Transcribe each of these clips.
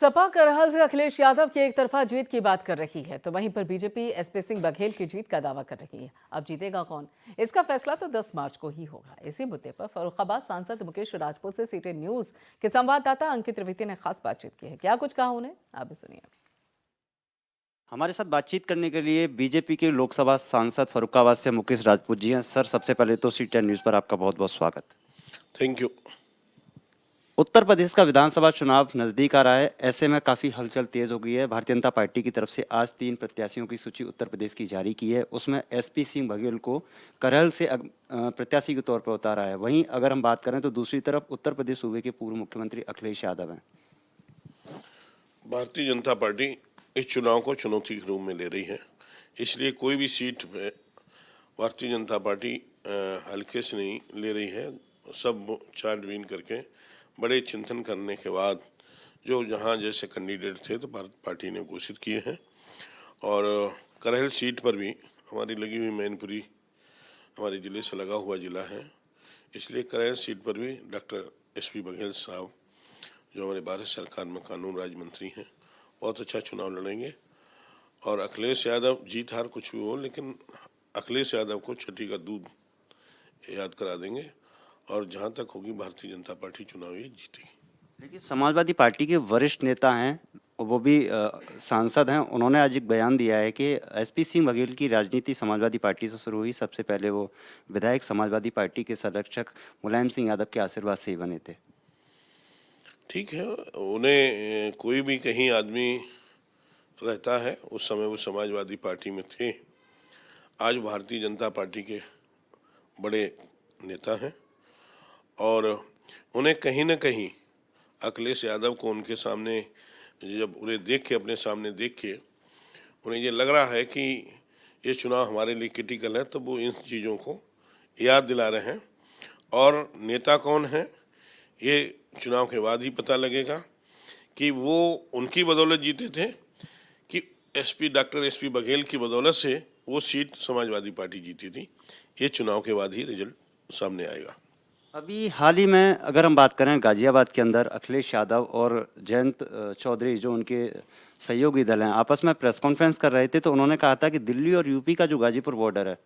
सपा करहल से अखिलेश यादव की एक तरफा जीत की बात कर रही है, तो वहीं पर बीजेपी एसपी सिंह बघेल की जीत का दावा कर रही है। अब जीतेगा कौन, इसका फैसला तो 10 मार्च को ही होगा। इसी मुद्दे पर फर्रुखाबाद सांसद मुकेश राजपूत से सीटी न्यूज के संवाददाता अंकित त्रिवेदी ने खास बातचीत की है। क्या कुछ कहा उन्हें, आप भी सुनिए। हमारे साथ बातचीत करने के लिए बीजेपी के लोकसभा सांसद फर्रुखाबाद से मुकेश राजपूत जी हैं। सर, सबसे पहले तो सी10 न्यूज़ पर आपका बहुत बहुत स्वागत। Thank you. उत्तर प्रदेश का विधानसभा चुनाव नजदीक आ रहा है, ऐसे में काफ़ी हलचल तेज हो गई है। भारतीय जनता पार्टी की तरफ से आज 3 प्रत्याशियों की सूची उत्तर प्रदेश की जारी की है। उसमें एसपी सिंह बघेल को करहल से प्रत्याशी के तौर पर उतारा है। वहीं अगर हम बात करें तो दूसरी तरफ उत्तर प्रदेश सूबे के पूर्व मुख्यमंत्री अखिलेश यादव हैं। भारतीय जनता पार्टी इस चुनाव को चुनौती के रूप में ले रही है, इसलिए कोई भी सीट पे भारतीय जनता पार्टी हल्के से नहीं ले रही है। सब छानबीन करके बड़े चिंतन करने के बाद जो जहां जैसे कैंडिडेट थे तो भारत पार्टी ने घोषित किए हैं। और करहल सीट पर भी हमारी लगी हुई मैनपुरी हमारे ज़िले से लगा हुआ ज़िला है, इसलिए करहल सीट पर भी डॉक्टर एसपी बघेल साहब जो हमारे भारत सरकार में कानून राज्य मंत्री हैं, बहुत अच्छा चुनाव लड़ेंगे। और अखिलेश यादव जीत हार कुछ भी हो, लेकिन अखिलेश यादव को छठी का दूध याद करा देंगे और जहां तक होगी भारतीय जनता पार्टी चुनाव ये जीतेगी। देखिए, समाजवादी पार्टी के वरिष्ठ नेता हैं, वो भी सांसद हैं। उन्होंने आज एक बयान दिया है कि एसपी सिंह बघेल की राजनीति समाजवादी पार्टी से शुरू हुई। सबसे पहले वो विधायक समाजवादी पार्टी के संरक्षक मुलायम सिंह यादव के आशीर्वाद से ही बने थे। ठीक है, उन्हें कोई भी कहीं आदमी रहता है, उस समय वो समाजवादी पार्टी में थे, आज भारतीय जनता पार्टी के बड़े नेता हैं। और उन्हें कहीं ना कहीं अखिलेश यादव को उनके सामने जब उन्हें देख के अपने सामने देख के उन्हें ये लग रहा है कि ये चुनाव हमारे लिए क्रिटिकल है, तो वो इन चीज़ों को याद दिला रहे हैं। और नेता कौन है ये चुनाव के बाद ही पता लगेगा कि वो उनकी बदौलत जीते थे कि डॉक्टर एसपी बघेल की बदौलत से वो सीट समाजवादी पार्टी जीती थी। ये चुनाव के बाद ही रिजल्ट सामने आएगा। अभी हाल ही में अगर हम बात करें, गाजियाबाद के अंदर अखिलेश यादव और जयंत चौधरी जो उनके सहयोगी दल हैं, आपस में प्रेस कॉन्फ्रेंस कर रहे थे। तो उन्होंने कहा था कि दिल्ली और यूपी का जो गाजीपुर बॉर्डर है,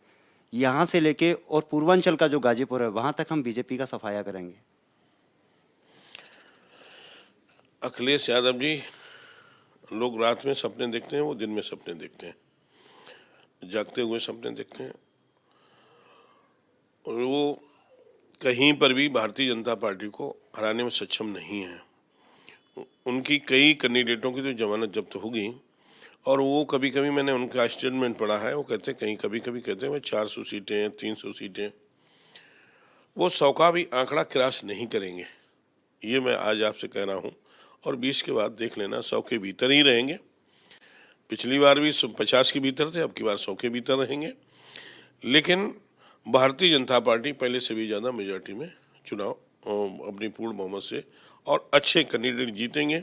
यहाँ से लेके और पूर्वांचल का जो गाजीपुर है, वहाँ तक हम बीजेपी का सफाया करेंगे। अखिलेश यादव जी, लोग रात में सपने देखते हैं, वो दिन में सपने देखते हैं, जागते हुए सपने देखते हैं। और वो कहीं पर भी भारतीय जनता पार्टी को हराने में सक्षम नहीं है। उनकी कई कैंडिडेटों की तो जमानत जब्त होगी, और वो कभी कभी मैंने उनका स्टेटमेंट पढ़ा है, वो कहते कहीं कभी कभी कहते हैं 400 सीटें 300 सीटें, वो 100 का भी आंकड़ा क्रॉस नहीं करेंगे, ये मैं आज आपसे कह रहा हूँ। और 20 के बाद देख लेना, 100 के भीतर ही रहेंगे। पिछली बार भी 50 के भीतर थे, अब की बार 100 के भीतर रहेंगे। लेकिन भारतीय जनता पार्टी पहले से भी ज़्यादा मेजॉरिटी में चुनाव अपनी पूर्ण बहुमत से और अच्छे कैंडिडेट जीतेंगे,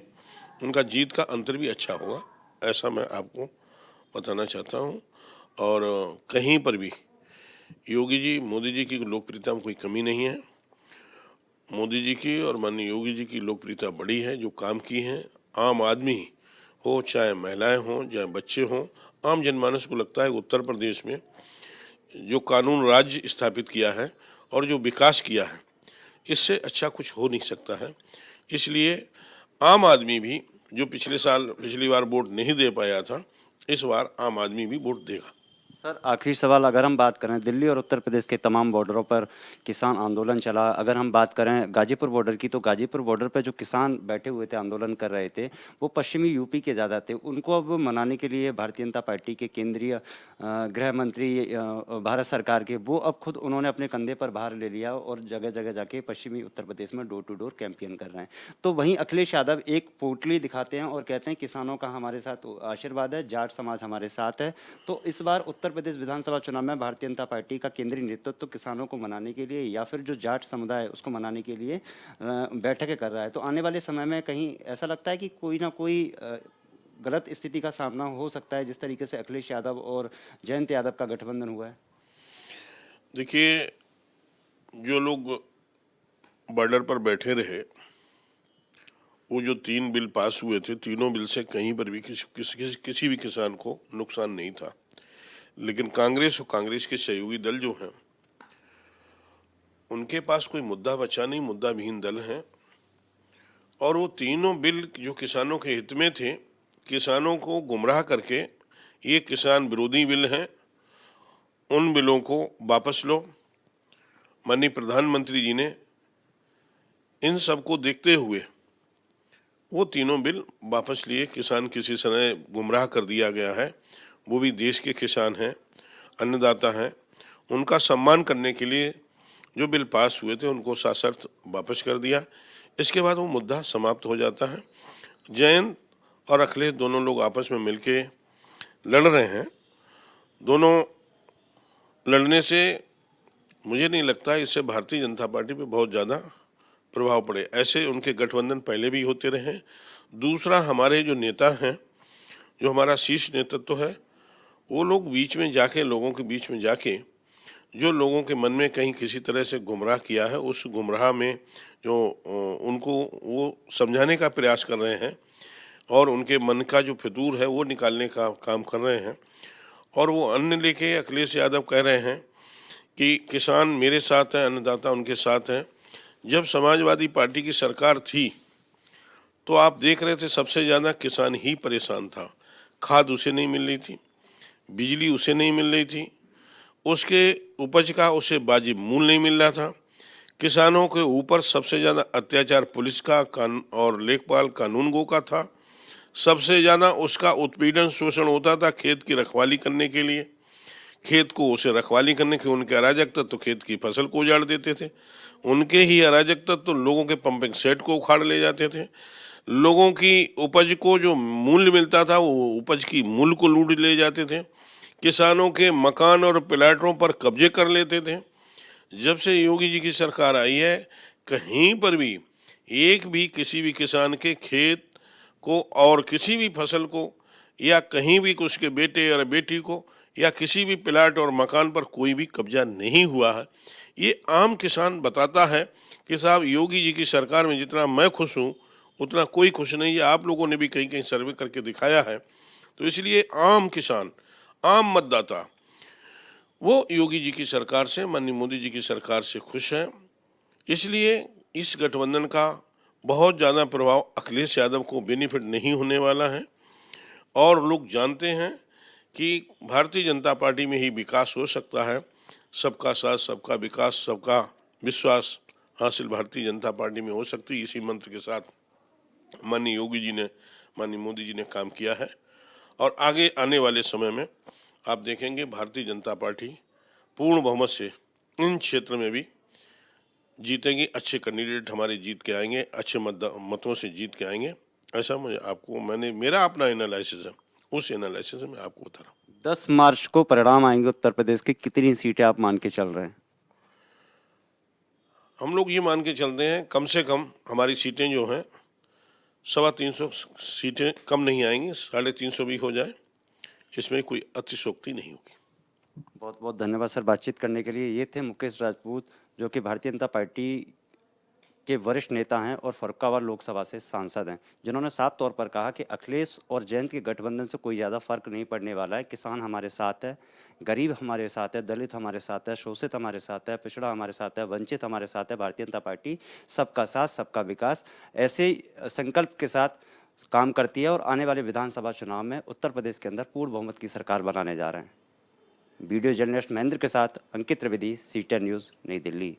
उनका जीत का अंतर भी अच्छा होगा, ऐसा मैं आपको बताना चाहता हूँ। और कहीं पर भी योगी जी मोदी जी की लोकप्रियता में कोई कमी नहीं है। मोदी जी की और माननीय योगी जी की लोकप्रियता बड़ी है, जो काम की हैं। आम आदमी हो, चाहे महिलाएं हों, चाहे बच्चे हों, आम जनमानस को लगता है उत्तर प्रदेश में जो कानून राज्य स्थापित किया है और जो विकास किया है, इससे अच्छा कुछ हो नहीं सकता है। इसलिए आम आदमी भी, जो पिछली बार वोट नहीं दे पाया था, इस बार आम आदमी भी वोट देगा। सर, आखिरी सवाल, अगर हम बात करें दिल्ली और उत्तर प्रदेश के तमाम बॉर्डरों पर किसान आंदोलन चला। अगर हम बात करें गाजीपुर बॉर्डर की, तो गाजीपुर बॉर्डर पर जो किसान बैठे हुए थे, आंदोलन कर रहे थे, वो पश्चिमी यूपी के ज़्यादा थे। उनको अब मनाने के लिए भारतीय जनता पार्टी के केंद्रीय गृह मंत्री भारत सरकार के, वो अब खुद उन्होंने अपने कंधे पर भार ले लिया और जगह जगह जाके पश्चिमी उत्तर प्रदेश में डोर टू डोर कैंपेन कर रहे हैं। तो वहीं अखिलेश यादव एक पोटली दिखाते हैं और कहते हैं किसानों का हमारे साथ आशीर्वाद है, जाट समाज हमारे साथ है। तो इस बार उत्तर प्रदेश विधानसभा चुनाव में भारतीय जनता पार्टी का केंद्रीय नेतृत्व तो किसानों को मनाने के लिए या फिर जो जाट समुदाय है उसको मनाने के लिए बैठकें कर रहा है। तो आने वाले समय में कहीं ऐसा लगता है कि कोई ना कोई गलत स्थिति का सामना हो सकता है, जिस तरीके से अखिलेश यादव और जयंत यादव का गठबंधन हुआ है। देखिए, जो लोग बॉर्डर पर बैठे रहे वो जो 3 बिल पास हुए थे, तीनों बिल से कहीं पर भी किसी भी किसान को नुकसान नहीं था। लेकिन कांग्रेस और कांग्रेस के सहयोगी दल जो हैं, उनके पास कोई मुद्दा बचा नहीं, मुद्दा विहीन दल हैं। और वो तीनों बिल जो किसानों के हित में थे, किसानों को गुमराह करके ये किसान विरोधी बिल हैं, उन बिलों को वापस लो। माननीय प्रधानमंत्री जी ने इन सब को देखते हुए वो तीनों बिल वापस लिए। किसान किसी समय गुमराह कर दिया गया है, वो भी देश के किसान हैं, अन्नदाता हैं। उनका सम्मान करने के लिए जो बिल पास हुए थे उनको सशर्त वापस कर दिया। इसके बाद वो मुद्दा समाप्त हो जाता है। जयंत और अखिलेश दोनों लोग आपस में मिलके लड़ रहे हैं। दोनों लड़ने से मुझे नहीं लगता इससे भारतीय जनता पार्टी पे बहुत ज़्यादा प्रभाव पड़े। ऐसे उनके गठबंधन पहले भी होते रहे हैं। दूसरा, हमारे जो नेता हैं, जो हमारा शीर्ष नेतृत्व है, वो लोग बीच में जाके, लोगों के बीच में जाके जो लोगों के मन में कहीं किसी तरह से गुमराह किया है, उस गुमराह में जो उनको वो समझाने का प्रयास कर रहे हैं और उनके मन का जो फितूर है वो निकालने का काम कर रहे हैं। और वो अन्न लेके अखिलेश यादव कह रहे हैं कि किसान मेरे साथ हैं, अन्नदाता उनके साथ हैं। जब समाजवादी पार्टी की सरकार थी तो आप देख रहे थे सबसे ज़्यादा किसान ही परेशान था। खाद उसे नहीं मिल रही थी, बिजली उसे नहीं मिल रही थी, उसके उपज का उसे वाजिब मूल्य नहीं मिल रहा था। किसानों के ऊपर सबसे ज़्यादा अत्याचार पुलिस का और लेखपाल कानूनगो का था। सबसे ज़्यादा उसका उत्पीड़न शोषण होता था खेत की रखवाली करने के लिए। खेत को उसे रखवाली करने के उनके अराजक तत्व तो खेत की फसल को उजाड़ देते थे। उनके ही अराजक तत्व तो लोगों के पंपिंग सेट को उखाड़ ले जाते थे। लोगों की उपज को जो मूल्य मिलता था वो उपज की मूल्य को लूट ले जाते थे। किसानों के मकान और प्लाटों पर कब्जे कर लेते थे। जब से योगी जी की सरकार आई है, कहीं पर भी एक भी किसी भी किसान के खेत को और किसी भी फसल को या कहीं भी उसके बेटे और बेटी को या किसी भी प्लाट और मकान पर कोई भी कब्जा नहीं हुआ है। ये आम किसान बताता है कि साहब योगी जी की सरकार में जितना मैं खुश हूँ उतना कोई खुश नहीं है। आप लोगों ने भी कहीं कहीं सर्वे करके दिखाया है। तो इसलिए आम किसान, आम मतदाता वो योगी जी की सरकार से, माननीय मोदी जी की सरकार से खुश हैं। इसलिए इस गठबंधन का बहुत ज़्यादा प्रभाव अखिलेश यादव को बेनिफिट नहीं होने वाला है। और लोग जानते हैं कि भारतीय जनता पार्टी में ही विकास हो सकता है। सबका साथ, सबका विकास, सबका विश्वास हासिल भारतीय जनता पार्टी में हो सकती है। इसी मंत्र के साथ माननीय योगी जी ने, माननीय मोदी जी ने काम किया है। और आगे आने वाले समय में आप देखेंगे भारतीय जनता पार्टी पूर्ण बहुमत से इन क्षेत्र में भी जीतेंगी। अच्छे कैंडिडेट हमारे जीत के आएंगे, अच्छे मतों से जीत के आएंगे। ऐसा मुझे आपको, मेरा अपना एनालिसिस है, उस एनालिसिस में आपको बता रहा हूँ। 10 मार्च को परिणाम आएंगे उत्तर प्रदेश के, कितनी सीटें आप मान के चल रहे हैं? हम लोग ये मान के चलते हैं कम से कम हमारी सीटें जो हैं 350 सीटें कम नहीं आएंगी, 350 भी हो जाए, इसमें कोई अतिशयोक्ति नहीं होगी। बहुत बहुत धन्यवाद सर बातचीत करने के लिए। ये थे मुकेश राजपूत, जो कि भारतीय जनता पार्टी के वरिष्ठ नेता हैं और फर्रुखाबाद लोकसभा से सांसद हैं, जिन्होंने साफ तौर पर कहा कि अखिलेश और जयंत के गठबंधन से कोई ज़्यादा फर्क नहीं पड़ने वाला है। किसान हमारे साथ है, गरीब हमारे साथ है, दलित हमारे साथ है, शोषित हमारे साथ है, पिछड़ा हमारे साथ है, वंचित हमारे साथ है। भारतीय जनता पार्टी सबका साथ, सबका विकास ऐसे संकल्प के साथ काम करती है और आने वाले विधानसभा चुनाव में उत्तर प्रदेश के अंदर पूर्ण बहुमत की सरकार बनाने जा रहे हैं। वीडियो जर्नलिस्ट महेंद्र के साथ अंकित त्रिवेदी, CTN न्यूज़, नई दिल्ली।